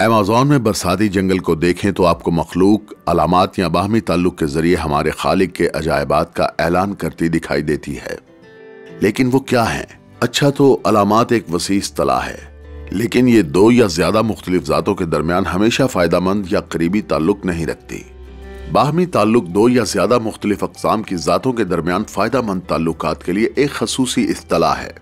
Amazon में बरसाती जंगल को देखें तो आपको मखलूक अलामात या बाहमी ताल्लुक के जरिए हमारे खालिक के अजायबात का ऐलान करती दिखाई देती है। लेकिन वो क्या है? अच्छा, तो अलामात एक वसी इस्तिलाह है, लेकिन ये दो या ज्यादा मुख्तलिफ जातों के दरमियान हमेशा फायदामंद या करीबी ताल्लुक नहीं रखती। बाहमी ताल्लुक दो या ज्यादा मुख्तलिफ अक़साम की जातों के दरमियान फायदामंद ताल्लुकात के लिए एक खसूसी इस्तिलाह है।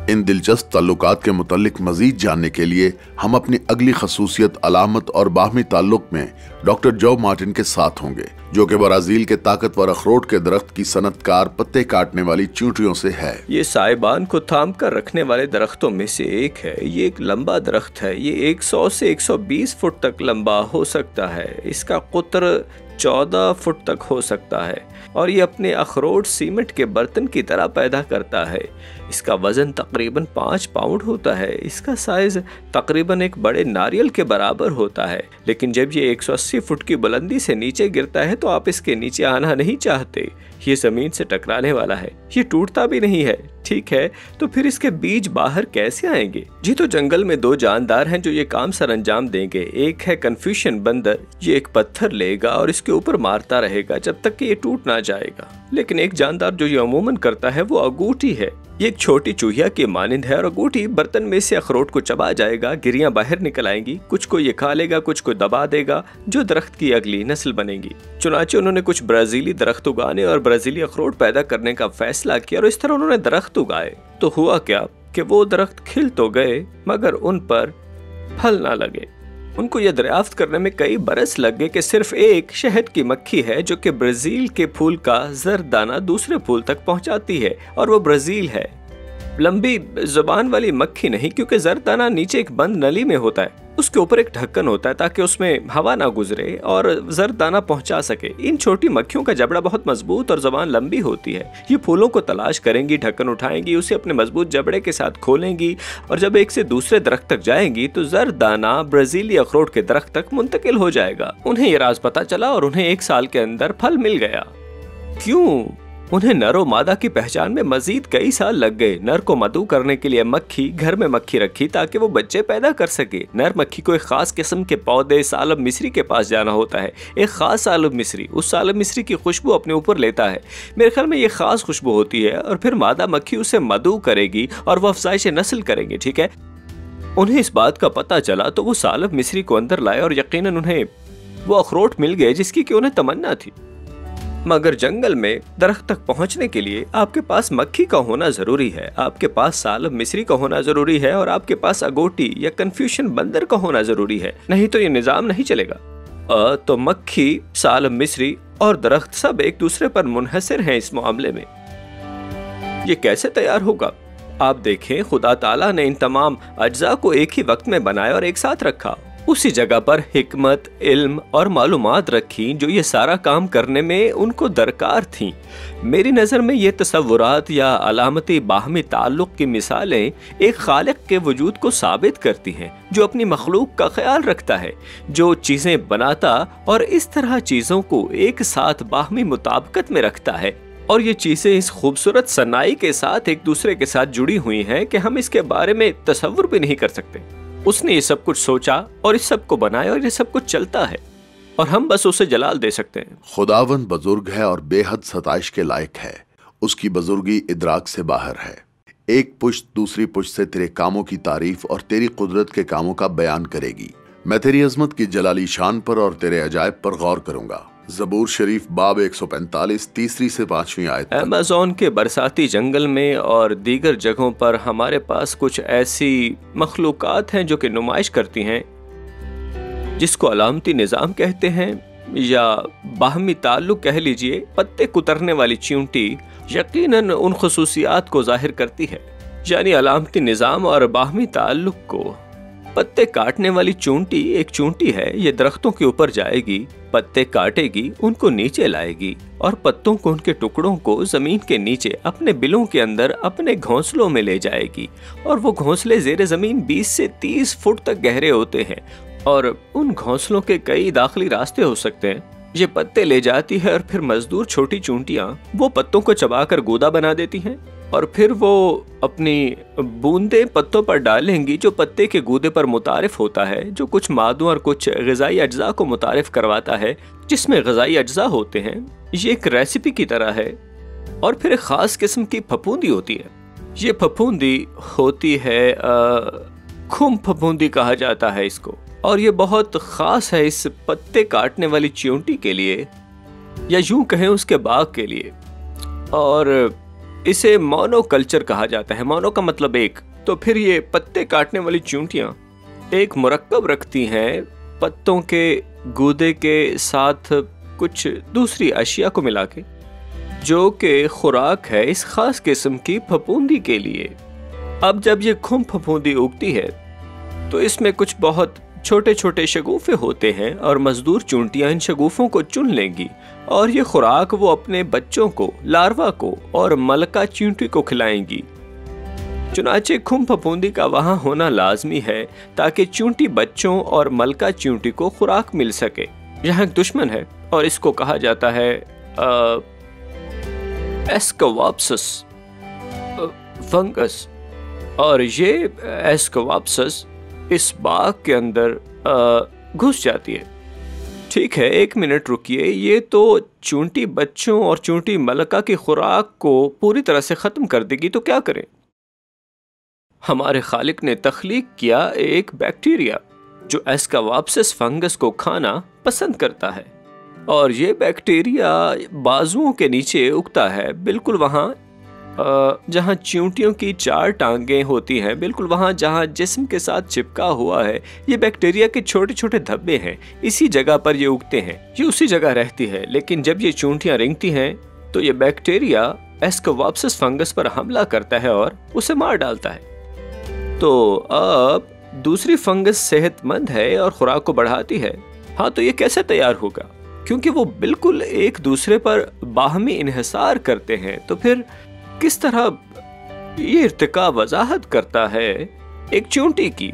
इन दिलचस्प ताल्लुकात के मुतल्लिक मजीद जानने के लिए हम अपनी अगली खसूसियत अलामत और बाहमी ताल्लुक में डॉक्टर जो मार्टिन के साथ होंगे, जो कि ब्राजील के ताकतवर अखरोट के दरख्त की सनतकार पत्ते काटने वाली चींटियों से है। ये साइबान को थाम कर रखने वाले दरख्तों में से एक है। ये एक लंबा दरख्त है। ये 100 से 120 फुट तक लंबा हो सकता है। इसका कुतर 14 फुट तक हो सकता है और ये अपने अखरोट सीमेंट के बर्तन की तरह पैदा करता है। इसका वजन तकरीबन 5 पाउंड होता है। इसका साइज तकरीबन एक बड़े नारियल के बराबर होता है। लेकिन जब ये 180 फुट की बुलंदी से नीचे गिरता है तो आप इसके नीचे आना नहीं चाहते। ये जमीन से टकराने वाला है। ये टूटता भी नहीं है। ठीक है, तो फिर इसके बीज बाहर कैसे आएंगे? जी, तो जंगल में दो जानदार हैं जो ये काम सर अंजाम देंगे। एक है कन्फ्यूशन बंदर। ये एक पत्थर लेगा और इसके ऊपर मारता रहेगा जब तक कि ये टूट ना जाएगा। लेकिन एक जानदार जो ये अमूमन करता है वो अंगूठी है। ये एक छोटी चूहिया के मानिंद है और अंगूठी बर्तन में से अखरोट को चबा जाएगा। गिरियां बाहर निकल आएंगी। कुछ को ये खा लेगा, कुछ को दबा देगा, जो दरख्त की अगली नस्ल बनेगी। चुनाचे उन्होंने कुछ ब्राजीली दरख्त उगाने और ब्राजीली अखरोट पैदा करने का फैसला किया और इस तरह उन्होंने दरख्त उगाए। तो हुआ क्या कि वो दरख्त खिल तो गए मगर उन पर फल ना लगे। उनको यह दरियाफ्त करने में कई बरस लग गए कि सिर्फ एक शहद की मक्खी है जो कि ब्राजील के फूल का जर्द दाना दूसरे फूल तक पहुंचाती है, और वो ब्राजील है। लंबी जुबान वाली मक्खी नहीं, क्योंकि जर्द दाना नीचे एक बंद नली में होता है। उसके ऊपर एक ढक्कन होता है ताकि उसमें हवा ना गुजरे और जर्द दाना पहुंचा सके। इन छोटी मक्खियों का जबड़ा बहुत मजबूत और जुबान लंबी होती है। ये फूलों को तलाश करेंगी, ढक्कन उठाएंगी, उसे अपने मजबूत जबड़े के साथ खोलेंगी और जब एक से दूसरे दरख्त तक जाएंगी तो जर्द दाना ब्राजीली अखरोट के दरख्त तक मुंतकिल हो जाएगा। उन्हें ये राज पता चला और उन्हें 1 साल के अंदर फल मिल गया। क्यों? उन्हें नर और मादा की पहचान में मजीद कई साल लग गए। नर को मधु करने के लिए मक्खी घर में मक्खी रखी ताकि वो बच्चे पैदा कर सके। नर मक्खी को एक खास किस्म के पौधे सालब मिस्री के पास जाना होता है। एक खास सालब मिस्री, उस सालब मिस्री की खुशबू अपने ऊपर लेता है। मेरे ख्याल में ये खास खुशबू होती है और फिर मादा मक्खी उसे मधु करेगी और वो अफजाइश नस्ल करेंगे। ठीक है, उन्हें इस बात का पता चला तो वो सालब मिस्री को अंदर लाए और यकीनन उन्हें वो अखरोट मिल गए जिसकी कि उन्हें तमन्ना थी। मगर जंगल में दरख्त तक पहुंचने के लिए आपके पास मक्खी का होना जरूरी है, आपके पास सालब मिस्री का होना जरूरी है और आपके पास अगोटी या कन्फ्यूशन बंदर का होना जरूरी है, नहीं तो ये निजाम नहीं चलेगा। तो मक्खी, सालब मिस्री और दरख्त सब एक दूसरे पर मुनहसर हैं इस मामले में। ये कैसे तैयार होगा? आप देखें, खुदा ताला ने इन तमाम अज्जा को एक ही वक्त में बनाया और एक साथ रखा। उसी जगह पर हिकमत, इल्म और मालूमात रखी जो ये सारा काम करने में उनको दरकार थी। मेरी नज़र में ये तसव्वुरात या अलामती बाहमी ताल्लुक की मिसालें एक खालिक के वजूद को साबित करती हैं, जो अपनी मखलूक का ख्याल रखता है, जो चीज़ें बनाता और इस तरह चीज़ों को एक साथ बाहमी मुताबिकत में रखता है। और ये चीज़ें इस खूबसूरत सनाई के साथ एक दूसरे के साथ जुड़ी हुई हैं कि हम इसके बारे में तसव्वुर भी नहीं कर सकते। उसने ये सब कुछ सोचा और इस सब को बनाया और ये सब कुछ चलता है और हम बस उसे जलाल दे सकते हैं। खुदावंद बुजुर्ग है और बेहद सताइश के लायक है। उसकी बुजुर्गी इदराक से बाहर है। एक पुश्त दूसरी पुश्त से तेरे कामों की तारीफ और तेरी कुदरत के कामों का बयान करेगी। मैं तेरी अजमत की जलाली शान पर और तेरे अजायब पर गौर करूंगा। ज़बूर शरीफ बाब 145 3 से 5 आयत। अमेज़न के बरसाती जंगल में और दीगर जगहों पर हमारे पास कुछ ऐसी मखलूक़ात हैं जो कि नुमाइश करती हैं, जिसको अलामती निज़ाम कहते हैं या बाहमी ताल्लुक कह लीजिए। पत्ते कुतरने वाली चींटी यकीनन उन खुसूसियात को जाहिर करती है, यानी अलामती निज़ाम और बाहमी ताल्लुक को। पत्ते काटने वाली चूंटी एक चूंटी है। ये दरख्तों के ऊपर जाएगी, पत्ते काटेगी, उनको नीचे लाएगी और पत्तों को, उनके टुकड़ों को जमीन के नीचे अपने बिलों के अंदर अपने घोंसलों में ले जाएगी। और वो घोंसले जेर जमीन 20 से 30 फुट तक गहरे होते हैं और उन घोंसलों के कई दाखिली रास्ते हो सकते हैं। ये पत्ते ले जाती है और फिर मजदूर छोटी चूंटियां वो पत्तों को चबाकर गोदा बना देती हैं। और फिर वो अपनी बूंदें पत्तों पर डालेंगी, जो पत्ते के गूदे पर मुतारिफ होता है, जो कुछ मादों और कुछ ग़िज़ाई अज्जा को मुतारिफ करवाता है, जिसमें ग़िज़ाई अज्जा होते हैं। ये एक रेसिपी की तरह है। और फिर एक ख़ास किस्म की फफूंदी होती है। ये फफूंदी होती है खुम फफूंदी कहा जाता है इसको, और ये बहुत ख़ास है इस पत्ते काटने वाली चींटी के लिए, या यूं कहें उसके बाग के लिए। और इसे मोनोकल्चर कहा जाता है। मोनो का मतलब एक। तो फिर ये पत्ते काटने वाली चींटियां एक मुरक्कब रखती हैं पत्तों के गूदे के साथ कुछ दूसरी अशिया को मिला के, जो कि खुराक है इस खास किस्म की फफूंदी के लिए। अब जब ये खुम फफूंदी उगती है तो इसमें कुछ बहुत छोटे छोटे शगुफे होते हैं, और मजदूर चूंटियां इन शगुफों को चुन लेंगी, और ये खुराक वो अपने बच्चों को, लार्वा को और मलका चींटी को खिलाएंगी। चुनाचे खुम फफूंदी का वहां होना लाजमी है ताकि चींटी बच्चों और मलका चींटी को खुराक मिल सके। यहाँ एक दुश्मन है और इसको कहा जाता है एस्कोवाप्सस फंगस, और ये एस्कोवाप्सस इस बाग के अंदर घुस जाती है। ठीक है, 1 मिनट रुकिए। ये तो चूंटी बच्चों और चूंटी मलका की खुराक को पूरी तरह से ख़त्म कर देगी, तो क्या करें? हमारे खालिक ने तख्लीक किया एक बैक्टीरिया जो एस्कोवाप्सस फंगस को खाना पसंद करता है, और ये बैक्टीरिया बाजुओं के नीचे उगता है, बिल्कुल वहाँ जहाँ चींटियों की 4 टांगें होती हैं, बिल्कुल वहाँ जहाँ जिस्म के साथ चिपका हुआ है। ये बैक्टीरिया के छोटे छोटे धब्बे हैं, इसी जगह पर ये उगते हैं। ये उसी जगह रहती है, लेकिन जब ये चींटियाँ रेंगती हैं तो ये बैक्टीरिया एस्कोवाप्सस फंगस पर हमला करता है और उसे मार डालता है। तो अब दूसरी फंगस सेहतमंद है और खुराक को बढ़ाती है। हाँ, तो ये कैसे तैयार होगा? क्योंकि वो बिल्कुल एक दूसरे पर बाहमी इन्हिसार करते हैं। तो फिर किस तरह ये इर्तिका वजाहत करता है एक चींटी की,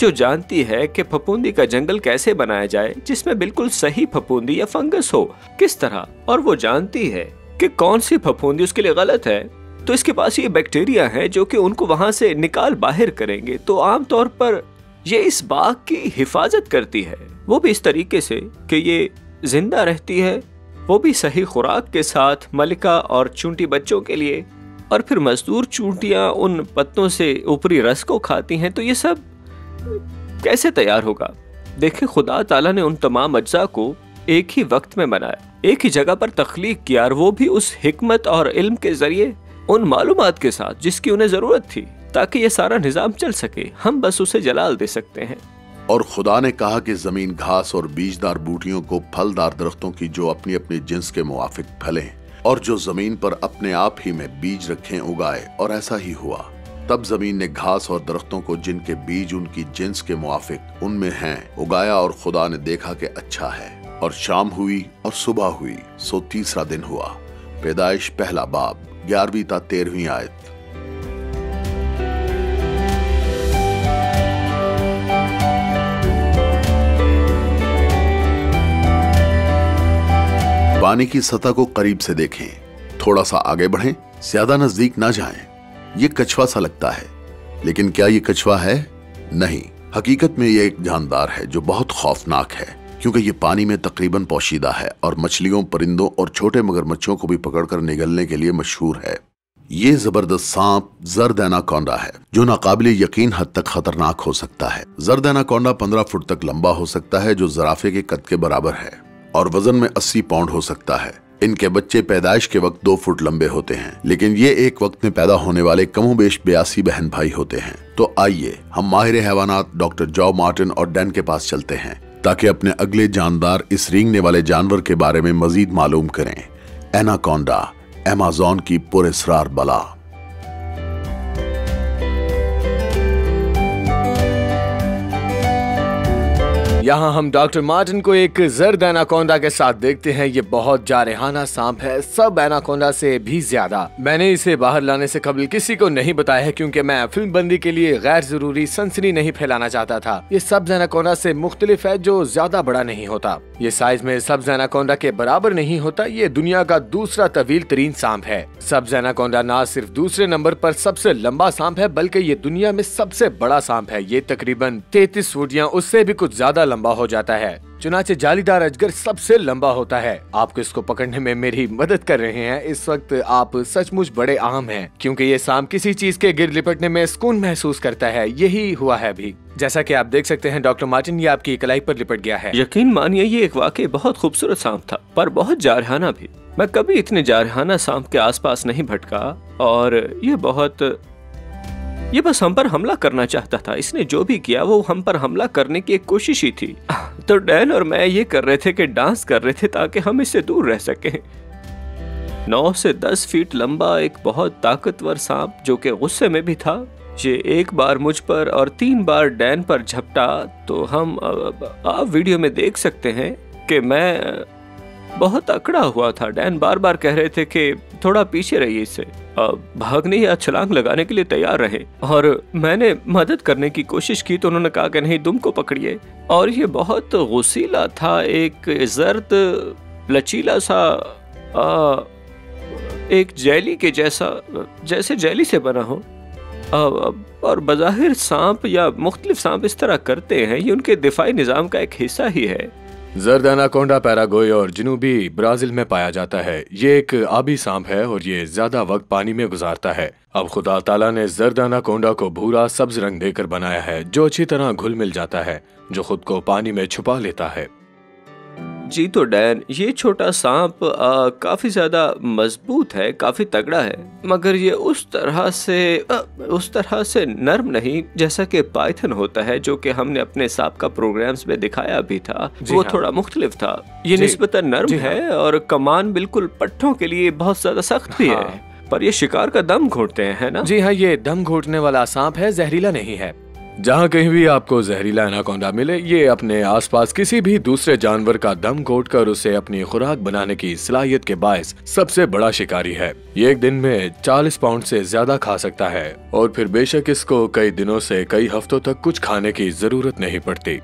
जो जानती है कि फफूंदी का जंगल कैसे बनाया जाए जिसमें बिल्कुल सही फफूंदी या फंगस हो, किस तरह, और वो जानती है कि कौन सी फफूंदी उसके लिए गलत है। तो इसके पास ये बैक्टीरिया है जो कि उनको वहां से निकाल बाहर करेंगे। तो आमतौर पर ये इस बाग की हिफाजत करती है, वो भी इस तरीके से कि ये जिंदा रहती है, वो भी सही खुराक के साथ मलिका और चूंटी बच्चों के लिए, और फिर मजदूर चूंटियां उन पत्तों से ऊपरी रस को खाती हैं। तो ये सब कैसे तैयार होगा? देखें, खुदा ताला ने उन तमाम अज्जा को एक ही वक्त में बनाया, एक ही जगह पर तख्लीक किया, और वो भी उस हिकमत और इल्म के जरिए, उन मालूमात के साथ जिसकी उन्हें जरूरत थी, ताकि ये सारा निजाम चल सके। हम बस उसे जलाल दे सकते हैं। और खुदा ने कहा कि जमीन घास और बीजदार बूटियों को फलदार दरख्तों की जो अपनी अपनी जिन्स के मुआफिक फलें, और जो जमीन पर अपने आप ही में बीज रखें उगाए, और ऐसा ही हुआ। तब जमीन ने घास और दरख्तों को जिनके बीज उनकी जिन्स के मुआफिक उनमें हैं उगाया, और खुदा ने देखा कि अच्छा है। और शाम हुई और सुबह हुई, सो तीसरा दिन हुआ। पैदाइश पहला बाब 11वीं ता 13वीं आयत। पानी की सतह को करीब से देखें, थोड़ा सा आगे बढ़ें, ज्यादा नजदीक ना जाएं। ये कछुआ सा लगता है, लेकिन क्या ये कछुआ है? नहीं, हकीकत में ये एक जानदार है जो बहुत खौफनाक है, क्योंकि ये पानी में तकरीबन पोशीदा है और मछलियों, परिंदों और छोटे मगरमच्छों को भी पकड़कर निगलने के लिए मशहूर है। ये जबरदस्त सांप जर्द एनाकोंडा है, जो नाकाबिले यकीन हद तक खतरनाक हो सकता है। जर्द एनाकोंडा 15 फुट तक लंबा हो सकता है, जो जराफे के कद के बराबर है, और वजन में 80 पाउंड हो सकता है। इनके बच्चे पैदाइश के वक्त 2 फुट लंबे होते हैं, लेकिन ये एक वक्त में पैदा होने वाले कमोबेश 82 बहन भाई होते हैं। तो आइए हम माहिर हैवानात डॉक्टर जॉ मार्टिन और डैन के पास चलते हैं, ताकि अपने अगले जानदार इस रेंगने वाले जानवर के बारे में मजीद मालूम करें। एनाकोंडा, अमेज़न की पुरअसरार बला। यहाँ हम डॉक्टर मार्टिन को एक जर्द एनाकोंडा के साथ देखते हैं। ये बहुत जारहाना सांप है, सब एनाकोंडा से भी ज्यादा। मैंने इसे बाहर लाने से कबल किसी को नहीं बताया है क्योंकि मैं फिल्म बंदी के लिए गैर जरूरी सनसनी नहीं फैलाना चाहता था। ये सब्ज एनाकोंडा से मुख्तलिफ है जो ज्यादा बड़ा नहीं होता। ये साइज में सब्ज एनाकोंडा के बराबर नहीं होता। ये दुनिया का दूसरा तवील तरीन सांप है। सब्ज एनाकोंडा न सिर्फ दूसरे नंबर पर सबसे लंबा सांप है बल्कि ये दुनिया में सबसे बड़ा सांप है। ये तकरीबन 33 फुट या उससे भी कुछ ज्यादा लंबा हो जाता है। चुनाचे जालीदार अजगर सबसे लंबा होता है। आपको इसको पकड़ने में मेरी मदद कर रहे हैं। इस वक्त आप सचमुच बड़े अहम हैं क्योंकि ये सांप किसी चीज के गिर लिपटने में सुकून महसूस करता है। यही हुआ है अभी। जैसा कि आप देख सकते हैं डॉक्टर मार्टिन, ये आपकी कलाई पर लिपट गया है। यकीन मानिए ये एक वाकई बहुत खूबसूरत सांप था, पर बहुत जारहाना भी। मैं कभी इतने जारहाना सांप के आसपास नहीं भटका और ये बस हम पर हमला करना चाहता था। इसने जो भी किया वो हम पर हमला करने की एक कोशिश ही थी। तो डैन और मैं ये कर रहे थे कि डांस कर रहे थे ताकि हम इससे दूर रह सकें। 9 से 10 फीट लंबा एक बहुत ताकतवर सांप जो कि गुस्से में भी था। ये एक बार मुझ पर और 3 बार डैन पर झपटा। तो आप वीडियो में देख सकते हैं कि मैं बहुत अकड़ा हुआ था। डैन बार बार कह रहे थे कि थोड़ा पीछे रहिए, इससे भागने या छलांग लगाने के लिए तैयार रहे। और मैंने मदद करने की कोशिश की तो उन्होंने कहा कि नहीं, तुम को पकड़िए। और ये बहुत गुस्सीला था, एक जर्द लचीला सा एक जेली के जैसे जेली से बना हो। और बज़ाहिर सांप या मुख्तलिफ सांप इस तरह करते हैं, ये उनके दिफाई निज़ाम का एक हिस्सा ही है। जर्द एनाकोंडा पैराग्वे और जनूबी ब्राजील में पाया जाता है। ये एक आबी सांप है और ये ज्यादा वक्त पानी में गुजारता है। अब खुदा ताला ने जर्द एनाकोंडा को भूरा सब्ज रंग देकर बनाया है जो अच्छी तरह घुल मिल जाता है, जो खुद को पानी में छुपा लेता है। जी तो डैन, ये छोटा सांप काफी ज्यादा मजबूत है, काफी तगड़ा है, मगर ये उस तरह से नर्म नहीं जैसा कि पाइथन होता है, जो कि हमने अपने सांप का प्रोग्राम्स में दिखाया भी था। वो थोड़ा मुख्तलिफ था। ये निस्बतन नर्म है और कमान बिल्कुल पट्टों के लिए बहुत ज्यादा सख्त भी है, पर ये शिकार का दम घोटते हैं, है ना? जी हाँ, ये दम घोटने वाला सांप है, जहरीला नहीं है। जहाँ कहीं भी आपको जहरीला एनाकोंडा मिले, ये अपने आसपास किसी भी दूसरे जानवर का दम घोटकर उसे अपनी खुराक बनाने की सलाहियत के बायस सबसे बड़ा शिकारी है। ये एक दिन में 40 पाउंड से ज्यादा खा सकता है और फिर बेशक इसको कई दिनों से कई हफ्तों तक कुछ खाने की जरूरत नहीं पड़ती।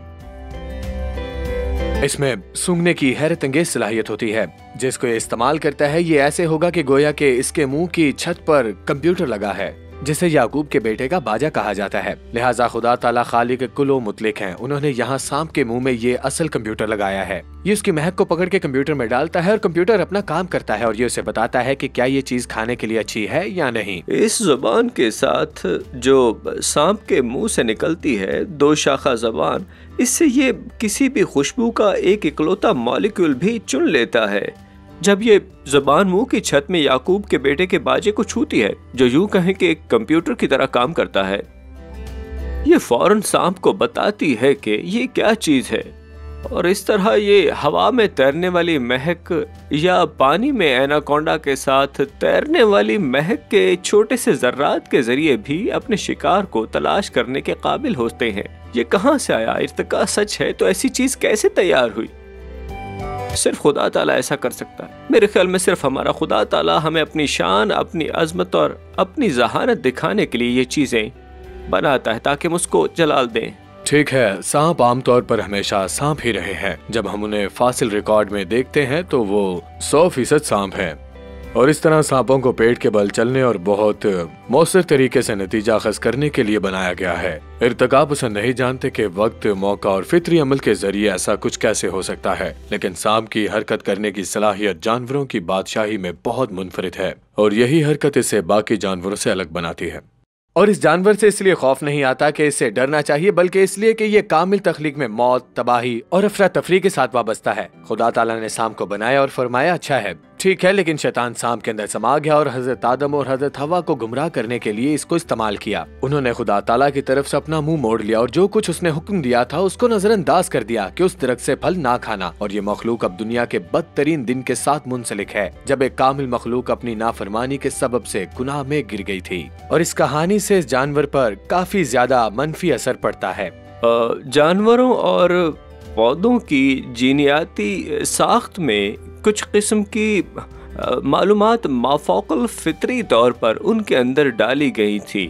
इसमें सूंघने की हैरत अंगेज सलाहियत होती है। जिसको ये इस्तेमाल करता है ये ऐसे होगा कि गोया के इसके मुंह की छत पर कंप्यूटर लगा है, जिसे याकूब के बेटे का बाजा कहा जाता है। लिहाजा खुदा ताला खालिक कुलो मुतलिक हैं। उन्होंने यहाँ सांप के मुंह में ये असल कंप्यूटर लगाया है। ये उसकी महक को पकड़ के कंप्यूटर में डालता है और कंप्यूटर अपना काम करता है और ये उसे बताता है कि क्या ये चीज खाने के लिए अच्छी है या नहीं। इस जुबान के साथ जो सांप के मुंह से निकलती है, 2 शाखा जबान, इससे ये किसी भी खुशबू का एक इकलौता मॉलिक्यूल भी चुन लेता है। जब ये ज़बान मुंह की छत में याकूब के बेटे के बाजे को छूती है, जो यूं कहें कि एक कंप्यूटर की तरह काम करता है, ये फौरन सांप को बताती है कि ये क्या चीज है। और इस तरह ये हवा में तैरने वाली महक या पानी में एनाकोंडा के साथ तैरने वाली महक के छोटे से जर्रात के जरिए भी अपने शिकार को तलाश करने के काबिल होते हैं। ये कहाँ से आया? इर्तिका सच है तो ऐसी चीज कैसे तैयार हुई? सिर्फ खुदा ताला ऐसा कर सकता है। मेरे ख्याल में सिर्फ हमारा खुदा ताला हमें अपनी शान, अपनी अजमत और अपनी जहानत दिखाने के लिए ये चीजें बनाता है ताकि हम उसको जलाल दें। ठीक है, सांप आमतौर पर हमेशा सांप ही रहे हैं। जब हम उन्हें फासिल रिकॉर्ड में देखते हैं तो वो 100% सांप है और इस तरह सांपों को पेट के बल चलने और बहुत मौसर तरीके से नतीजा अखज़ करने के लिए बनाया गया है। इर्तिका पसंद नहीं जानते कि वक्त, मौका और फितरी अमल के जरिए ऐसा कुछ कैसे हो सकता है, लेकिन सांप की हरकत करने की सलाहियत जानवरों की बादशाही में बहुत मुनफरिद है और यही हरकत इसे बाकी जानवरों से अलग बनाती है। और इस जानवर से इसलिए खौफ नहीं आता कि इससे डरना चाहिए, बल्कि इसलिए कि ये कामिल तख्लीक में मौत, तबाही और अफरा तफरी के साथ वाबस्ता है। खुदा ताला ने सांप को बनाया और फरमाया अच्छा है, ठीक है, लेकिन शैतान सांप के अंदर समा गया और हजरत आदम और हजरत हवा को गुमराह करने के लिए इसको इस्तेमाल किया। उन्होंने खुदा ताला की तरफ से अपना मुंह मोड़ लिया और जो कुछ उसने हुक्म दिया था उसको नजरअंदाज कर दिया कि उस दरख्त से फल ना खाना। और ये मखलूक अब दुनिया के बदतरीन दिन के साथ मुंसलिक है, जब एक कामिल मखलूक अपनी नाफरमानी के सबब से गुनाह में गिर गई थी। और इस कहानी से इस जानवर पर काफी ज्यादा मनफी असर पड़ता है। जानवरों और पौधों की जीनियाती साख्त में कुछ किस्म की मालूमात माफौकल फितरी तौर पर उनके अंदर डाली गई थी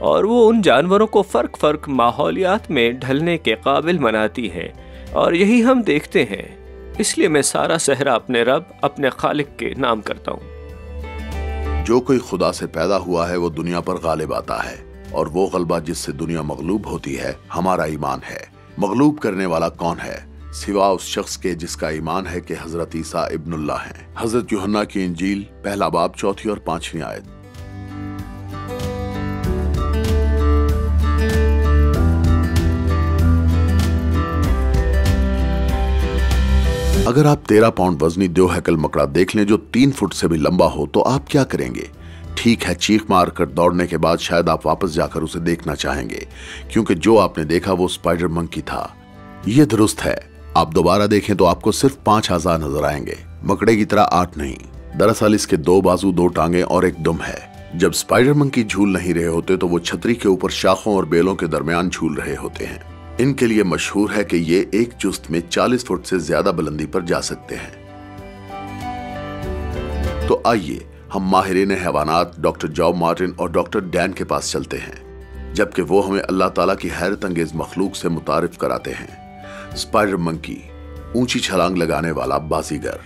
और वो उन जानवरों को फ़र्क माहौलियात में ढलने के काबिल बनाती हैं, और यही हम देखते हैं। इसलिए मैं सारा सहरा अपने रब, अपने खालिक के नाम करता हूँ। जो कोई खुदा से पैदा हुआ है वो दुनिया पर गालिब आता है, और वो गलबा जिससे दुनिया मगलूब होती है हमारा ईमान है। मगलूब करने वाला कौन है सिवा उस शख्स के जिसका ईमान है कि हजरत ईसा इब्नुल्लाह हैं। हजरत यूहन्ना की इंजील पहला बाब 4 और 5 आयत। अगर आप 13 पाउंड वजनी दो हैकल मकड़ा देख लें जो 3 फुट से भी लंबा हो तो आप क्या करेंगे? ठीक है, चीख मार कर दौड़ने के बाद शायद आप वापस जाकर उसे देखना चाहेंगे, क्योंकि जो आपने देखा वो स्पाइडर मंकी था। ये दुरुस्त है, आप दोबारा देखें तो आपको सिर्फ 5000 नजर आएंगे, मकड़े की तरह 8 नहीं। दरअसल इसके 2 बाजू, 2 टांगे और एक दुम है। जब स्पाइडर मंकी झूल नहीं रहे होते तो वो छतरी के ऊपर शाखों और बेलों के दरमियान झूल रहे होते हैं। इनके लिए मशहूर है कि ये एक चुस्त में 40 फुट से ज्यादा बुलंदी पर जा सकते हैं। तो आइए हम माहिरीन हैवानात डॉक्टर जॉब मार्टिन और डॉक्टर डैन के पास चलते हैं, जबकि वो हमें अल्लाह ताला की हैरत अंगेज मखलूक से मुतारिफ कराते हैं। स्पाइडर मंकी, ऊंची छलांग लगाने वाला बाजीगर।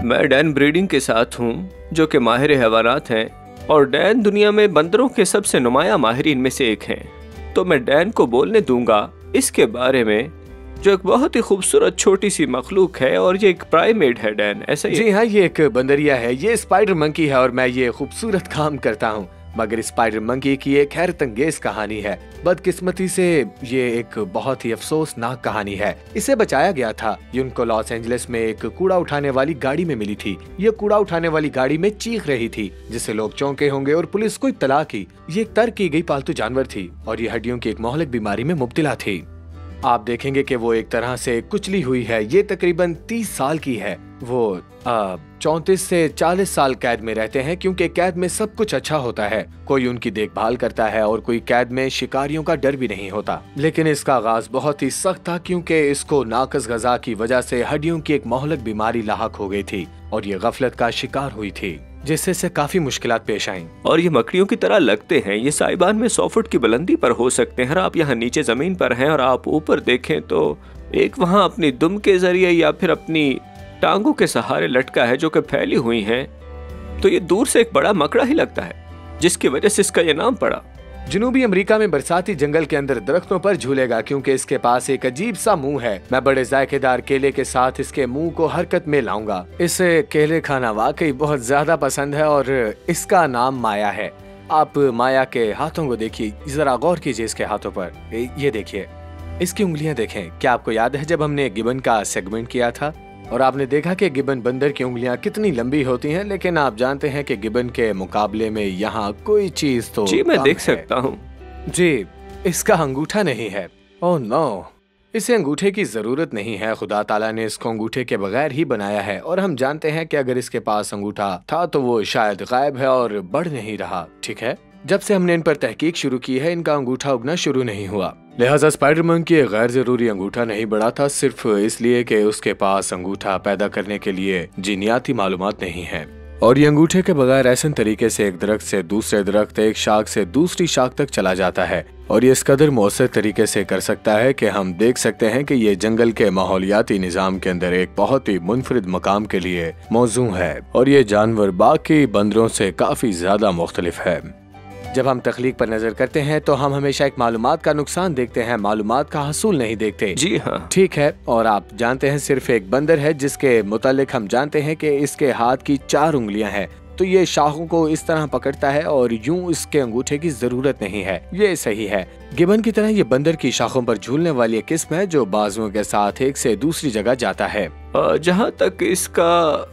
मैं डैन ब्रीडिंग के साथ हूँ, जो कि माहिर हैवानात हैं, और डैन दुनिया में बंदरों के सबसे नुमाया माहिरीन में से एक हैं। तो मैं डैन को बोलने दूंगा इसके बारे में, जो एक बहुत ही खूबसूरत छोटी सी मखलूक है, और ये एक प्राइमेट है। डैन, ऐसा ही? जी हाँ, ये एक बंदरिया है, ये स्पाइडर मंकी है और मैं ये खूबसूरत काम करता हूँ। मगर स्पाइडर मंकी की एक हैरत अंगेज कहानी है। बदकिस्मती से ये एक बहुत ही अफसोसनाक कहानी है। इसे बचाया गया था। ये उनको लॉस एंजलिस में एक कूड़ा उठाने वाली गाड़ी में मिली थी। ये कूड़ा उठाने वाली गाड़ी में चीख रही थी, जिससे लोग चौंके होंगे और पुलिस को इत्तला की। ये एक तर्क की गई पालतू जानवर थी और ये हड्डियों की एक मोहलिक बीमारी में मुब्तला थी। आप देखेंगे कि वो एक तरह से कुचली हुई है। ये तकरीबन 30 साल की है। वो 34 से 40 साल कैद में रहते हैं, क्योंकि कैद में सब कुछ अच्छा होता है। कोई उनकी देखभाल करता है और कोई कैद में शिकारियों का डर भी नहीं होता। लेकिन इसका आगाज बहुत ही सख्त था, क्योंकि इसको नाकस गजा की वजह से हड्डियों की एक मोहलक बीमारी लाहक हो गई थी और ये गफलत का शिकार हुई थी, जिससे से काफी मुश्किलात पेश आईं। और ये मकड़ियों की तरह लगते हैं। ये साइबान में 100 फुट की बुलंदी पर हो सकते हैं। आप यहाँ नीचे जमीन पर हैं और आप ऊपर देखें तो एक वहाँ अपनी दुम के जरिए या फिर अपनी टांगों के सहारे लटका है, जो कि फैली हुई हैं। तो ये दूर से एक बड़ा मकड़ा ही लगता है, जिसकी वजह से इसका ये नाम पड़ा। जनूबी अमेरिका में बरसाती जंगल के अंदर दरख्तों पर झूलेगा, क्योंकि इसके पास एक अजीब सा मुंह है। मैं बड़े जायकेदार केले के साथ इसके मुंह को हरकत में लाऊंगा। इसे केले खाना वाकई बहुत ज्यादा पसंद है और इसका नाम माया है। आप माया के हाथों को देखिए, जरा गौर कीजिए इसके हाथों पर। ये देखिए, इसकी उंगलियां देखें। क्या आपको याद है जब हमने गिबन का सेगमेंट किया था और आपने देखा कि गिबन बंदर की उंगलियां कितनी लंबी होती हैं, लेकिन आप जानते हैं कि गिबन के मुकाबले में यहाँ कोई चीज तो जी मैं देख सकता हूँ। जी, इसका अंगूठा नहीं है। ओह नो, इसे अंगूठे की जरूरत नहीं है। खुदा ताला ने इसको अंगूठे के बगैर ही बनाया है और हम जानते हैं कि अगर इसके पास अंगूठा था तो वो शायद गायब है और बढ़ नहीं रहा। ठीक है, जब से हमने इन पर तहकीक शुरू की है, इनका अंगूठा उगना शुरू नहीं हुआ। लिहाजा स्पाइडर मंकी गैर जरूरी अंगूठा नहीं बढ़ा था, सिर्फ इसलिए कि उसके पास अंगूठा पैदा करने के लिए जीनियाती मालूमात नहीं है। और ये अंगूठे के बगैर ऐसे तरीके से एक दरख्त से दूसरे दरख्त, एक शाख से दूसरी शाख तक चला जाता है और ये इस कदर मौसर तरीके से कर सकता है कि हम देख सकते हैं कि ये जंगल के माहौलियाती निजाम के अंदर एक बहुत ही मुनफरिद मकाम के लिए मौजू है और ये जानवर बाकी बंदरों से काफी ज्यादा मुख्तलिफ है। जब हम तख्लीक पर नजर करते हैं तो हम हमेशा एक मालूमात का नुकसान देखते हैं, मालूमात का हसूल नहीं देखते। जी हाँ, ठीक है। और आप जानते हैं सिर्फ एक बंदर है जिसके मुतालिक हम जानते हैं कि इसके हाथ की 4 उंगलियां हैं, तो ये शाखों को इस तरह पकड़ता है और यूं इसके अंगूठे की जरूरत नहीं है। ये सही है। गिबन की तरह ये बंदर की शाखों पर झूलने वाली एक किस्म है जो बाजुओं के साथ एक से दूसरी जगह जाता है। जहाँ तक इसका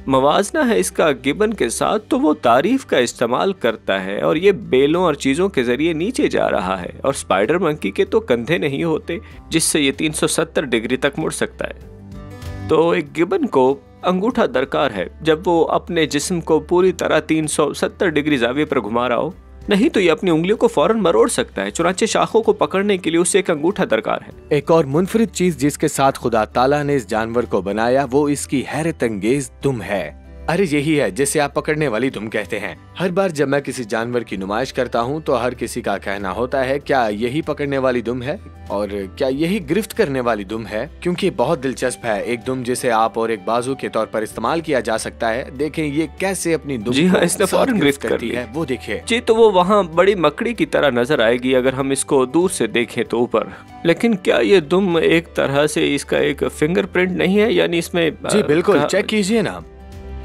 मवाजना है इसका गिबन के साथ, तो वो तारीफ का इस्तेमाल करता है और ये बेलों और चीज़ों के जरिए नीचे जा रहा है। और स्पाइडर मंकी के तो कंधे नहीं होते जिससे ये 370 डिग्री तक मुड़ सकता है। तो एक गिबन को अंगूठा दरकार है जब वो अपने जिस्म को पूरी तरह 370 डिग्री जाविये पर घुमा रहा हो, नहीं तो ये अपनी उंगलियों को फौरन मरोड़ सकता है। चुनाचे शाखों को पकड़ने के लिए उसे एक अंगूठा दरकार है। एक और मुनफरिद चीज जिसके साथ खुदा ताला ने इस जानवर को बनाया वो इसकी हैरत अंगेज दुम है। अरे यही है जिसे आप पकड़ने वाली दुम कहते हैं। हर बार जब मैं किसी जानवर की नुमाइश करता हूँ तो हर किसी का कहना होता है क्या यही पकड़ने वाली दुम है और क्या यही गिरफ्त करने वाली दुम है, क्योंकि बहुत दिलचस्प है। एक दुम जिसे आप और एक बाजू के तौर पर इस्तेमाल किया जा सकता है। देखें ये कैसे अपनी दुम जी हाँ, इसने फौरन गिरफ्त करती है। वो देखिए जी, तो वो वहाँ बड़ी मकड़ी की तरह नजर आएगी अगर हम इसको दूर से देखें तो ऊपर। लेकिन क्या ये दुम एक तरह से इसका एक फिंगरप्रिंट नहीं है? यानी इसमें जी बिल्कुल, चेक कीजिए ना,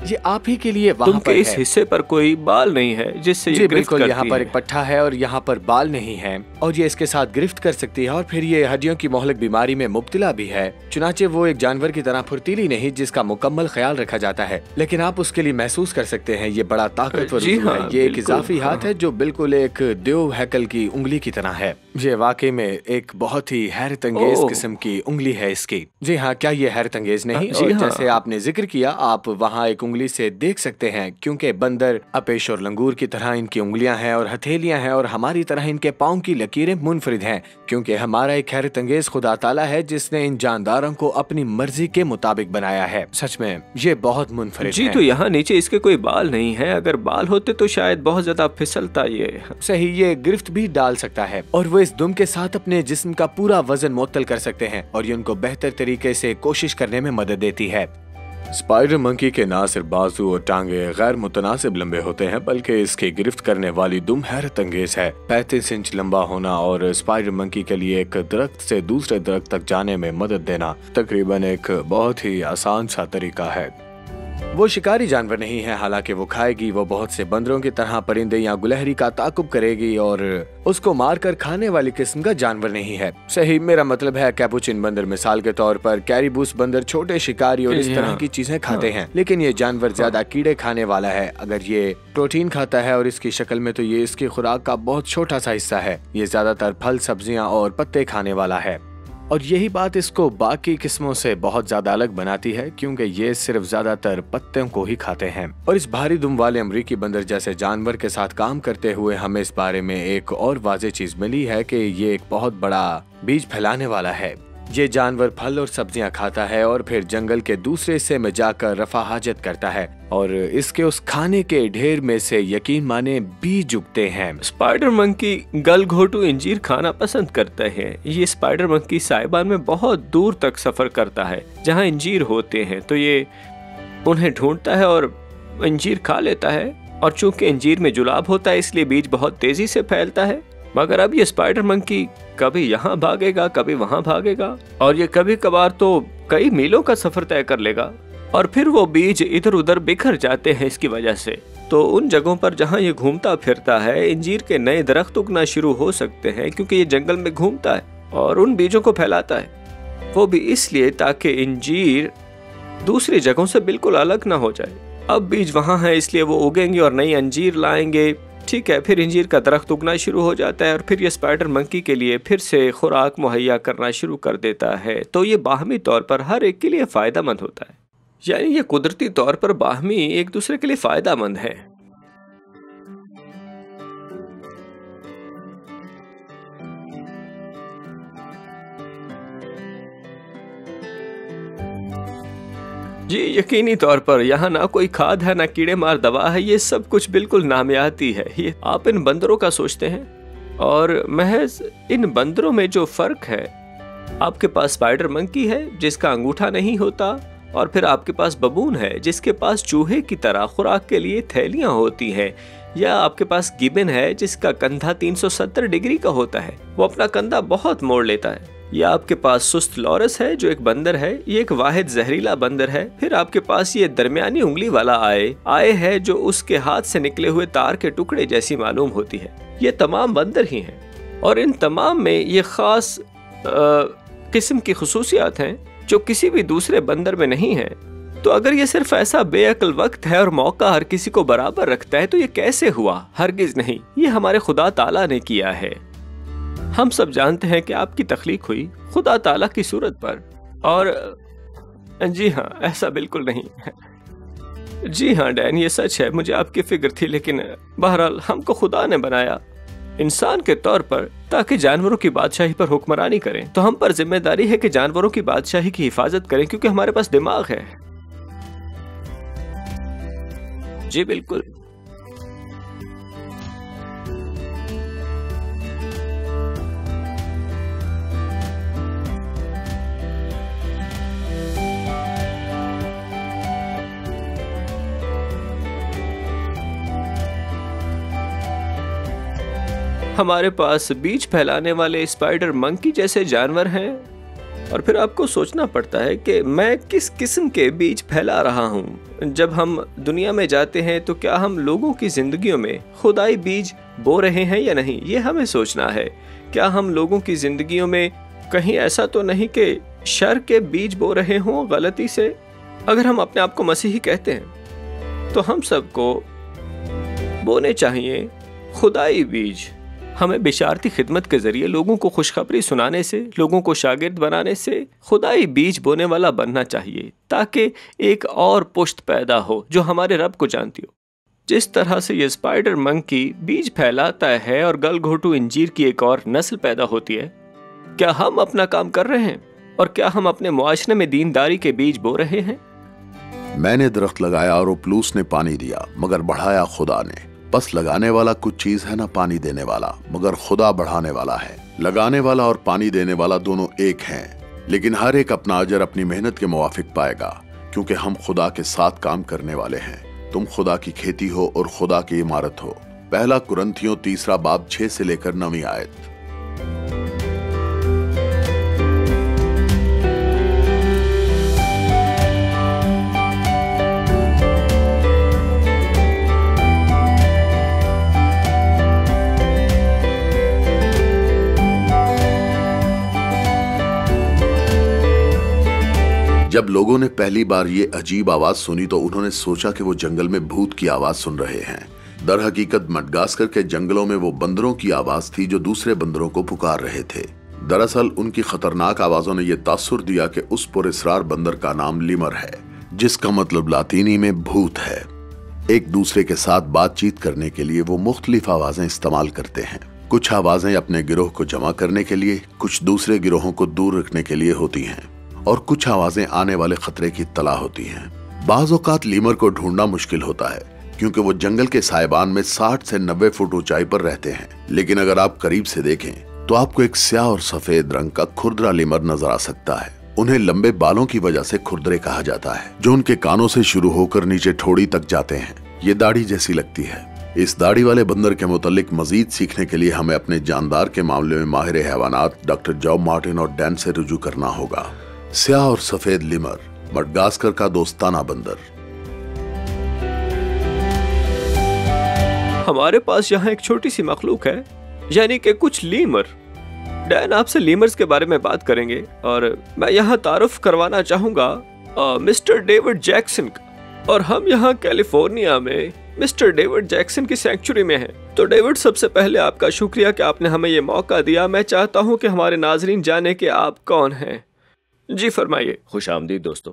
ये आप ही के लिए वहाँ पर इस हिस्से पर कोई बाल नहीं है जिससे ये गिरफ्त करती है। यहाँ पर एक पट्टा है और यहाँ पर बाल नहीं है और ये इसके साथ गिरफ्त कर सकती है। और फिर ये हड्डियों की मोहलक बीमारी में मुब्तला भी है। चुनाचे वो एक जानवर की तरह फुर्तीली नहीं जिसका मुकम्मल ख्याल रखा जाता है, लेकिन आप उसके लिए महसूस कर सकते हैं ये बड़ा ताकतवर है। ये एक इजाफी हाथ है जो बिल्कुल एक देव हैकल की उंगली की तरह है। ये वाकई में एक बहुत ही हैरत अंगेज किस्म की उंगली है इसकी। जी हाँ, क्या ये हैरत अंगेज नहीं? और जैसे आपने जिक्र किया, आप वहाँ एक उंगली से देख सकते हैं, क्योंकि बंदर, अपेश और लंगूर की तरह इनकी उंगलियां हैं और हथेलियां हैं और हमारी तरह इनके पाँव की लकीरें मुनफरिद हैं, क्योंकि हमारा एक हैरत अंगेज खुदा ताला है जिसने इन जानदारों को अपनी मर्जी के मुताबिक बनाया है। सच में ये बहुत मुनफरिद जी। तो यहाँ नीचे इसके कोई बाल नहीं है। अगर बाल होते तो शायद बहुत ज्यादा फिसलता ये। सही, ये गिरफ्त भी डाल सकता है और वो इस दुम के साथ अपने जिस्म का पूरा वजन मुअत्तल कर सकते हैं और ये उनको बेहतर तरीके से कोशिश करने में मदद देती है। स्पाइडर मंकी के ना सिर्फ बाजू और टांगे गैर मुतनासिब लंबे होते हैं, बल्कि इसकी गिरफ्त करने वाली दुम हैरत अंगेज है। 35 इंच लंबा होना और स्पाइडर मंकी के लिए एक दरख्त से दूसरे दरख्त तक जाने में मदद देना तकरीबन एक बहुत ही आसान सा तरीका है। वो शिकारी जानवर नहीं है, हालांकि वो खाएगी। वो बहुत से बंदरों की तरह परिंदे या गुलहरी का ताकुब करेगी और उसको मारकर खाने वाली किस्म का जानवर नहीं है। सही, मेरा मतलब है कैपुचिन बंदर मिसाल के तौर पर। कैरिबूस बंदर छोटे शिकारी और इस तरह की चीजें खाते हैं, लेकिन ये जानवर ज्यादा कीड़े खाने वाला है। अगर ये प्रोटीन खाता है और इसकी शक्ल में, तो ये इसकी खुराक का बहुत छोटा सा हिस्सा है। ये ज्यादातर फल, सब्जियां और पत्ते खाने वाला है और यही बात इसको बाकी किस्मों से बहुत ज्यादा अलग बनाती है, क्योंकि ये सिर्फ ज्यादातर पत्तों को ही खाते हैं। और इस भारी दुम वाले अमरीकी बंदर जैसे जानवर के साथ काम करते हुए हमें इस बारे में एक और वाज़ेह चीज मिली है कि ये एक बहुत बड़ा बीज फैलाने वाला है। ये जानवर फल और सब्जियां खाता है और फिर जंगल के दूसरे हिस्से में जाकर रफा हाजत करता है और इसके उस खाने के ढेर में से यकीन माने बीज उगते हैं। स्पाइडर मंकी गलघोटू इंजीर खाना पसंद करते हैं। ये स्पाइडर मंकी साइबान में बहुत दूर तक सफर करता है जहाँ इंजीर होते हैं, तो ये उन्हें ढूंढता है और इंजीर खा लेता है। और चूंकि इंजीर में जुलाब होता है इसलिए बीज बहुत तेजी से फैलता है। मगर अब ये स्पाइडर मंकी कभी यहाँ भागेगा, कभी वहाँ भागेगा और ये कभी कभार तो कई मीलों का सफर तय कर लेगा और फिर वो बीज इधर उधर बिखर जाते हैं इसकी वजह से। तो उन जगहों पर जहाँ ये घूमता फिरता है इंजीर के नए दरख्त उगना शुरू हो सकते हैं, क्योंकि ये जंगल में घूमता है और उन बीजों को फैलाता है। वो भी इसलिए ताकि इंजीर दूसरी जगहों से बिल्कुल अलग ना हो जाए। अब बीज वहाँ है इसलिए वो उगेंगे और नई अंजीर लाएंगे। ठीक है, फिर इंजीर का दरख्त उगना शुरू हो जाता है और फिर ये स्पाइडर मंकी के लिए फिर से खुराक मुहैया करना शुरू कर देता है। तो ये बाहमी तौर पर हर एक के लिए फ़ायदेमंद होता है, यानी ये कुदरती तौर पर बाहमी एक दूसरे के लिए फ़ायदेमंद है। जी, यकीनी तौर पर यहाँ ना कोई खाद है, ना कीड़े मार दवा है। ये सब कुछ बिल्कुल नामियाती है। ये आप इन बंदरों का सोचते हैं और महज इन बंदरों में जो फर्क है, आपके पास स्पाइडर मंकी है जिसका अंगूठा नहीं होता और फिर आपके पास बबून है जिसके पास चूहे की तरह खुराक के लिए थैलियां होती हैं, या आपके पास गिबन है जिसका कंधा 370 डिग्री का होता है, वो अपना कंधा बहुत मोड़ लेता है। या आपके पास सुस्त लॉरस है जो एक बंदर है, ये एक वाहिद जहरीला बंदर है। फिर आपके पास ये दरमियानी उंगली वाला आए है जो उसके हाथ से निकले हुए तार के टुकड़े जैसी मालूम होती है। ये तमाम बंदर ही हैं और इन तमाम में ये खास किस्म की खुसूसियात हैं जो किसी भी दूसरे बंदर में नहीं है। तो अगर ये सिर्फ ऐसा बेअक्ल वक्त है और मौका हर किसी को बराबर रखता है तो ये कैसे हुआ? हरगिज नहीं, ये हमारे खुदा ताला ने किया है। हम सब जानते हैं कि आपकी तख्लीक हुई खुदा ताला की सूरत पर, और जी हाँ, ऐसा बिल्कुल नहीं है। जी हाँ डैन, ये सच है, मुझे आपकी फिक्र थी, लेकिन बहरहाल हमको खुदा ने बनाया इंसान के तौर पर ताकि जानवरों की बादशाही पर हुक्मरानी करें। तो हम पर जिम्मेदारी है कि जानवरों की बादशाही की हिफाजत करें, क्योंकि हमारे पास दिमाग है। जी बिल्कुल। हमारे पास बीज फैलाने वाले स्पाइडर मंकी जैसे जानवर हैं, और फिर आपको सोचना पड़ता है कि मैं किस किस्म के बीज फैला रहा हूँ। जब हम दुनिया में जाते हैं तो क्या हम लोगों की जिंदगियों में खुदाई बीज बो रहे हैं या नहीं, ये हमें सोचना है। क्या हम लोगों की जिंदगियों में कहीं ऐसा तो नहीं कि शर के बीज बो रहे हों गलती से? अगर हम अपने आप को मसीही कहते हैं तो हम सबको बोने चाहिए खुदाई बीज। हमें बिशारती खिदमत के जरिए लोगों को खुशखबरी सुनाने से, लोगों को शागिर्द बनाने से खुदाई बीज बोने वाला बनना चाहिए, ताकि एक और पुश्त पैदा हो जो हमारे रब को जानती हो। जिस तरह से ये स्पाइडर मंकी बीज फैलाता है और गलघोटू इंजीर की एक और नस्ल पैदा होती है, क्या हम अपना काम कर रहे हैं? और क्या हम अपने मुआशरे में दीनदारी के बीज बो रहे हैं? मैंने दरख्त लगाया और उपलूस ने पानी दिया, मगर बढ़ाया खुदा ने। बस लगाने वाला कुछ चीज है ना पानी देने वाला, मगर खुदा बढ़ाने वाला है। लगाने वाला और पानी देने वाला दोनों एक हैं, लेकिन हर एक अपना अजर अपनी मेहनत के मुवाफिक पाएगा, क्योंकि हम खुदा के साथ काम करने वाले हैं। तुम खुदा की खेती हो और खुदा की इमारत हो। पहला कुरंथियों 3 बाब 6 से लेकर 9 आयत। जब लोगों ने पहली बार ये अजीब आवाज सुनी तो उन्होंने सोचा कि वो जंगल में भूत की आवाज सुन रहे हैं। दर हकीकत मडगास्कर के जंगलों में वो बंदरों की आवाज थी जो दूसरे बंदरों को पुकार रहे थे। दरअसल उनकी खतरनाक आवाजों ने यह तासुर दिया कि उस पुरस्रार बंदर का नाम लिमर है, जिसका मतलब लातीनी में भूत है। एक दूसरे के साथ बातचीत करने के लिए वो मुख्तलिफ आवाजें इस्तेमाल करते हैं। कुछ आवाजें अपने गिरोह को जमा करने के लिए, कुछ दूसरे गिरोहों को दूर रखने के लिए होती हैं, और कुछ आवाजें आने वाले खतरे की तला होती हैं। बाज़ औक़ात लीमर को ढूंढना मुश्किल होता है, क्योंकि वो जंगल के साइबान में 60 से 90 फुट ऊंचाई पर रहते हैं। लेकिन अगर आप करीब से देखें तो आपको एक स्याह और सफेद रंग का खुरदरा लीमर नजर आ सकता है। उन्हें लंबे बालों की वजह से खुरदरे कहा जाता है, जो उनके कानों से शुरू होकर नीचे ठोड़ी तक जाते हैं। ये दाढ़ी जैसी लगती है। इस दाढ़ी वाले बंदर के मुतालिक मजीद सीखने के लिए हमें अपने जानदार के मामले में माहिर हैवानात डॉक्टर जॉब मार्टिन और डैन से रुजू करना होगा। स्याह और सफेद लिमर, मडगास्कर का दोस्ताना बंदर। हमारे पास यहाँ एक छोटी सी मखलूक है, यानी कि कुछ लीमर। डैन आपसे लीमर्स के बारे में बात करेंगे, और मैं यहाँ तारुफ करवाना चाहूंगा मिस्टर डेविड जैक्सन का। और हम यहाँ कैलिफोर्निया में मिस्टर डेविड जैक्सन की सेंचुरी में हैं। तो डेविड, सबसे पहले आपका शुक्रिया कि आपने हमें ये मौका दिया। मैं चाहता हूँ कि हमारे नाजरीन जाने कि आप कौन हैं। जी फरमाइए। खुशामदीद दोस्तों।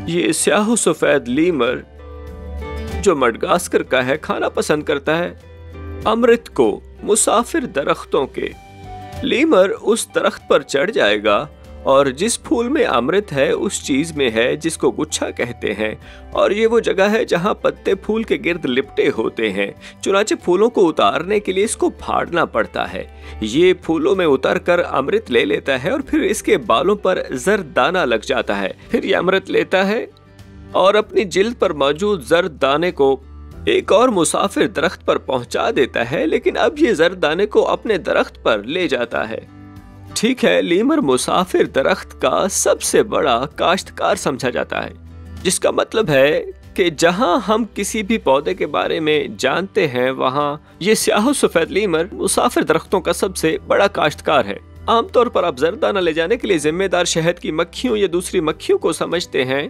ये स्याह सफेद लीमर जो मडगास्कर का है, खाना पसंद करता है अमृत को मुसाफिर दरख्तों के। लीमर उस दरख्त पर चढ़ जाएगा और जिस फूल में अमृत है उस चीज में है जिसको गुच्छा कहते हैं, और ये वो जगह है जहां पत्ते फूल के गिर्द लिपटे होते हैं। चुनाचे फूलों को उतारने के लिए इसको फाड़ना पड़ता है। ये फूलों में उतर कर अमृत ले लेता है और फिर इसके बालों पर जर्द दाना लग जाता है। फिर ये अमृत लेता है और अपनी जिल्द पर मौजूद जर्द दाने को एक और मुसाफिर दरख्त पर पहुंचा देता है, लेकिन अब ये जर्द दाने को अपने दरख्त पर ले जाता है। ठीक है, लीमर मुसाफिर दरख्त का सबसे बड़ा काश्तकार समझा जाता है, जिसका मतलब है कि जहां हम किसी भी पौधे के बारे में जानते हैं वहां ये स्याह सफेद लीमर मुसाफिर दरख्तों का सबसे बड़ा काश्तकार है। आमतौर पर आप जरदाना ले जाने के लिए जिम्मेदार शहद की मक्खियों या दूसरी मक्खियों को समझते हैं।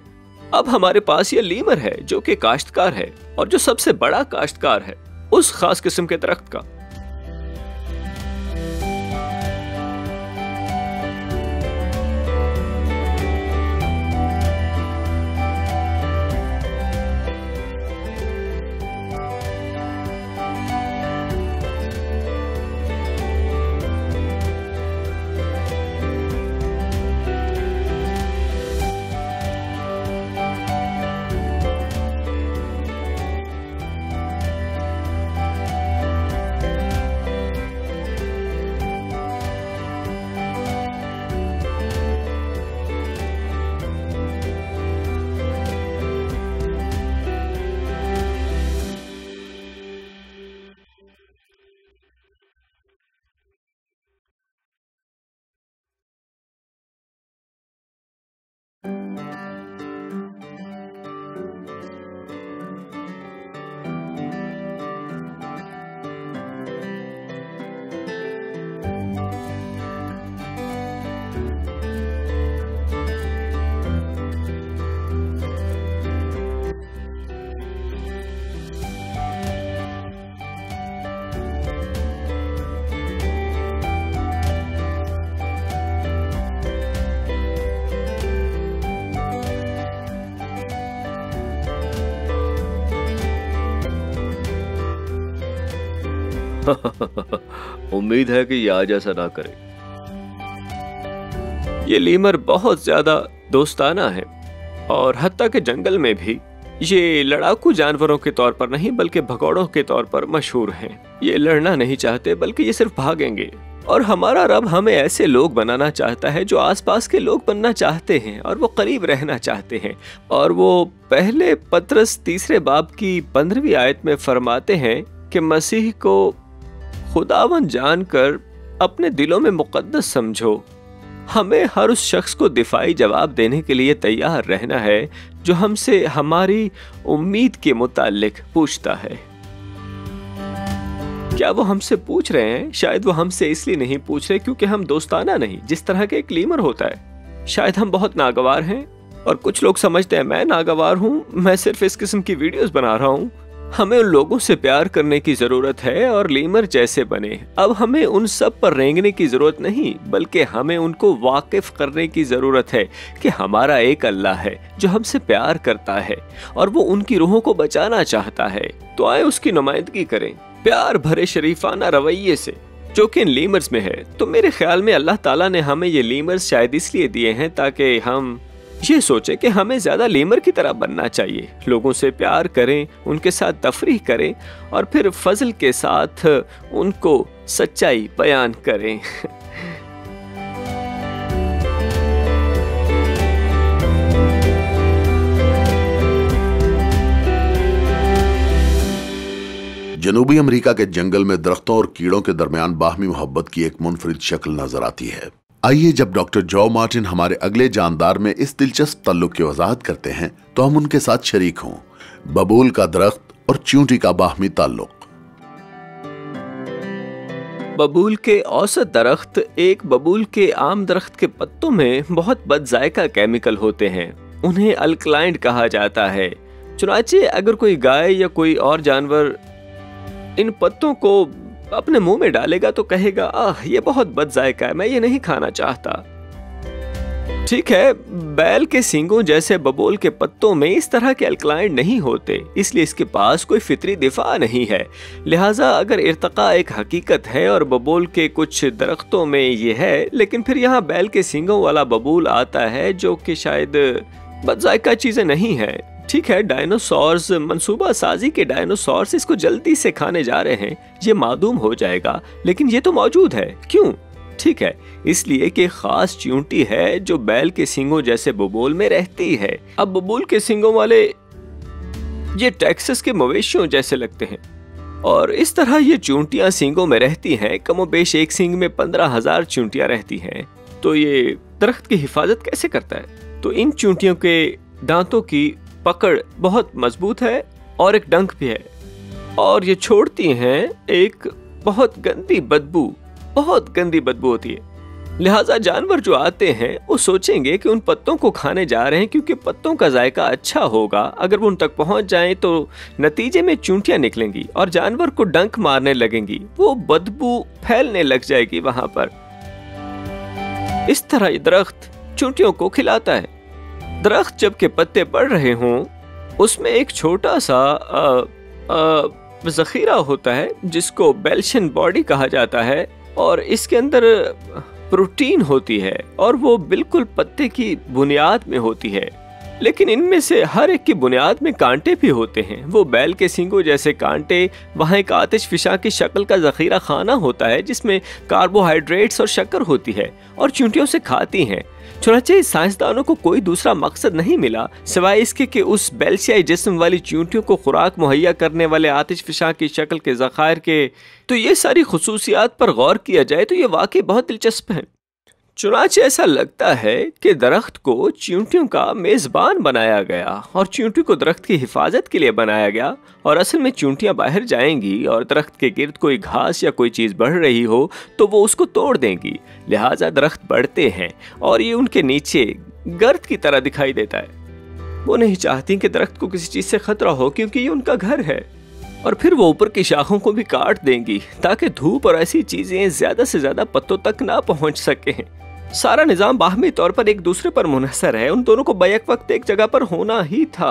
अब हमारे पास ये लीमर है जो कि काश्तकार है और जो सबसे बड़ा काश्तकार है उस खास किस्म के दरख्त का। उम्मीद है कि ये आज ऐसा ना करे। ये लीमर बहुत ज्यादा दोस्ताना है और हत्ता के जंगल में भी ये लड़ाकू जानवरों के तौर पर नहीं बल्कि भगौड़ों के तौर पर मशहूर हैं। ये लड़ना नहीं चाहते बल्कि ये सिर्फ भागेंगे। और हमारा रब हमें ऐसे लोग बनाना चाहता है जो आसपास के लोग बनना चाहते हैं और वो करीब रहना चाहते हैं। और वो पहले पतरस 3 बाब की 15वीं आयत में फरमाते हैं कि मसीह को खुदावन जानकर अपने दिलों में मुकद्दस समझो। हमें हर उस शख्स को दिफाई जवाब देने के लिए तैयार रहना है जो हमसे हमारी उम्मीद के मुताल्लिक पूछता है। क्या वो हमसे पूछ रहे हैं? शायद वो हमसे इसलिए नहीं पूछ रहे क्योंकि हम दोस्ताना नहीं, जिस तरह के एक लीमर होता है। शायद हम बहुत नागवार हैं और कुछ लोग समझते हैं मैं नागवार हूँ, मैं सिर्फ इस किस्म की वीडियोस बना रहा हूँ। हमें उन लोगों से प्यार करने की जरूरत है और लीमर जैसे बने। अब हमें उन सब पर रेंगने की जरूरत नहीं बल्कि हमें उनको वाकिफ करने की जरूरत है कि हमारा एक अल्लाह है जो हमसे प्यार करता है और वो उनकी रूहों को बचाना चाहता है। तो आए उसकी नुमाइंदगी करें प्यार भरे शरीफाना रवैये से जो कि इन लीमर्स में है। तो मेरे ख्याल में अल्लाह ताला ने हमें ये लीमर्स शायद इसलिए दिए हैं ताकि हम ये सोचे कि हमें ज्यादा लीमर की तरह बनना चाहिए। लोगों से प्यार करें, उनके साथ तफरीह करें और फिर फजल के साथ उनको सच्चाई बयान करें। जनूबी अमेरिका के जंगल में दरख्तों और कीड़ों के दरमियान बाहमी मोहब्बत की एक मुनफरिद शक्ल नजर आती है। आइए जब डॉक्टर जॉ मार्टिन हमारे अगले जानदार में इस दिलचस्प ताल्लुक की वजाहत करते हैं तो हम उनके साथ शरीक हों। बबूल का दरख्त और चींटी का बाहमी ताल्लुक। बबूल के औसत दरख्त एक बबूल के आम दरख्त के पत्तों में बहुत बदजायका केमिकल होते हैं। उन्हें अल्कलाइंड कहा जाता है। चुनाचे अगर कोई गाय या कोई और जानवर इन पत्तों को अपने मुंह में डालेगा तो कहेगा आह ये बहुत बदजायका है, मैं ये नहीं खाना चाहता। ठीक है, बैल के सींगों जैसे बबूल के पत्तों में इस तरह के अल्कलाइंड नहीं होते, इसलिए इसके पास कोई फितरी दिफा नहीं है। लिहाजा अगर इर्तका एक हकीकत है और बबूल के कुछ दरख्तों में ये है, लेकिन फिर यहाँ बैल के सींगों वाला बबूल आता है जो कि शायद बदजायका चीजें नहीं है। ठीक है, डायनासोर्स, मंसूबा साजी के डायनासोर्स इसको जल्दी से खाने जा रहे हैं, ये मादूम हो जाएगा, लेकिन ये तो मौजूद है। क्यों? ठीक है, इसलिए कि खास चींटी है जो बैल के सींगों जैसे बबूल में रहती है। अब बबूल के सींगों वाले ये टेक्सास के मवेशियों जैसे लगते हैं। और इस तरह ये चूंटियां सींगों में रहती हैं। कमोबेश एक सींग में 15,000 चूंटियां रहती हैं। तो ये दरख्त की हिफाजत कैसे करता है? तो इन चूंटियों के दांतों की पकड़ बहुत मजबूत है और एक डंक भी है, और ये छोड़ती हैं एक बहुत गंदी बदबू होती है। लिहाजा जानवर जो आते हैं वो सोचेंगे कि उन पत्तों को खाने जा रहे हैं, क्योंकि पत्तों का जायका अच्छा होगा। अगर वो उन तक पहुंच जाएं तो नतीजे में चूंटियां निकलेंगी और जानवर को डंक मारने लगेंगी, वो बदबू फैलने लग जाएगी वहां पर। इस तरह ये दरख्त चूंटियों को खिलाता है। दरख्त जबकि पत्ते पड़ रहे हों, उसमें एक छोटा सा जखीरा होता है जिसको बेल्शन बॉडी कहा जाता है, और इसके अंदर प्रोटीन होती है और वो बिल्कुल पत्ते की बुनियाद में होती है। लेकिन इनमें से हर एक की बुनियाद में कांटे भी होते हैं। वो बैल के सींगों जैसे कांटे, वहाँ एक आतिश फिशा की शक्ल का जखीरा खाना होता है जिसमें कार्बोहाइड्रेट्स और शक्कर होती है, और चूंटियों से खाती हैं। चुनांचे साइंसदानों को कोई दूसरा मकसद नहीं मिला सिवाय इसके कि उस बेल्शियाई जिस्म वाली चूंटियों को खुराक मुहैया करने वाले आतिश फिशा की शक्ल के ज़खायर के। तो ये सारी खुसूसियात पर गौर किया जाए तो ये वाकई बहुत दिलचस्प है। चुनांचे ऐसा लगता है कि दरख्त को चींटियों का मेज़बान बनाया गया और चींटी को दरख्त की हिफाजत के लिए बनाया गया, और असल में चींटियां बाहर जाएंगी और दरख्त के गिर्द कोई घास या कोई चीज़ बढ़ रही हो तो वो उसको तोड़ देंगी। लिहाजा दरख्त बढ़ते हैं और ये उनके नीचे गर्द की तरह दिखाई देता है। वो नहीं चाहती कि दरख्त को किसी चीज़ से खतरा हो, क्योंकि ये उनका घर है। और फिर वो ऊपर की शाखों को भी काट देंगी ताकि धूप और ऐसी चीज़ें ज़्यादा से ज़्यादा पत्तों तक ना पहुँच सकें। सारा निजाम बाहमी तौर पर एक दूसरे पर मुनहसर है। उन दोनों को बैक वक्त एक जगह पर होना ही था।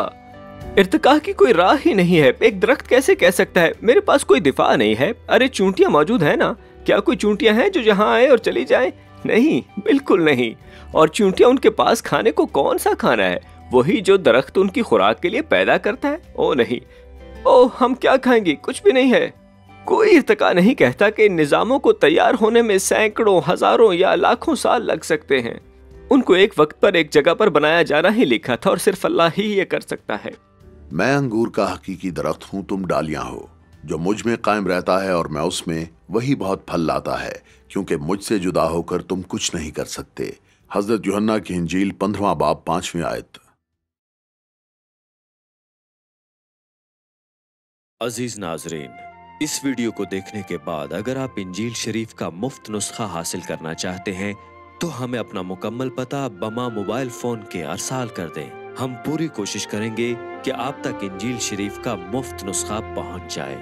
इर्तिका की कोई राह ही नहीं है। एक दरख्त कैसे कह सकता है मेरे पास कोई दिफा नहीं है? अरे चूंटियां मौजूद है ना, क्या कोई चूंटियां हैं जो यहाँ आए और चली जाएं? नहीं, बिल्कुल नहीं। और चूंटियां उनके पास खाने को कौन सा खाना है? वही जो दरख्त उनकी खुराक के लिए पैदा करता है। ओ नहीं, ओ हम क्या खाएंगे? कुछ भी नहीं है। कोई इर्तिका नहीं कहता कि इन निज़ामों को तैयार होने में सैकड़ों, हजारों या लाखों साल लग सकते हैं। उनको एक वक्त पर एक जगह पर बनाया जाना ही लिखा था, और सिर्फ अल्लाह ही ये कर सकता है। मैं अंगूर का हकीकी दरख्त हूँ, तुम डालियां हो। जो मुझ में कायम रहता है और मैं उसमें, वही बहुत फल लाता है, क्योंकि मुझसे जुदा होकर तुम कुछ नहीं कर सकते। हजरत यूहन्ना की इंजील 15वां बाब 5वीं आयत। अजीज नाजरीन, इस वीडियो को देखने के बाद अगर आप इंजील शरीफ का मुफ्त नुस्खा हासिल करना चाहते हैं तो हमें अपना मुकम्मल पता बमा मोबाइल फोन के अरसाल कर दें। हम पूरी कोशिश करेंगे कि आप तक इंजील शरीफ का मुफ्त नुस्खा पहुंच जाए।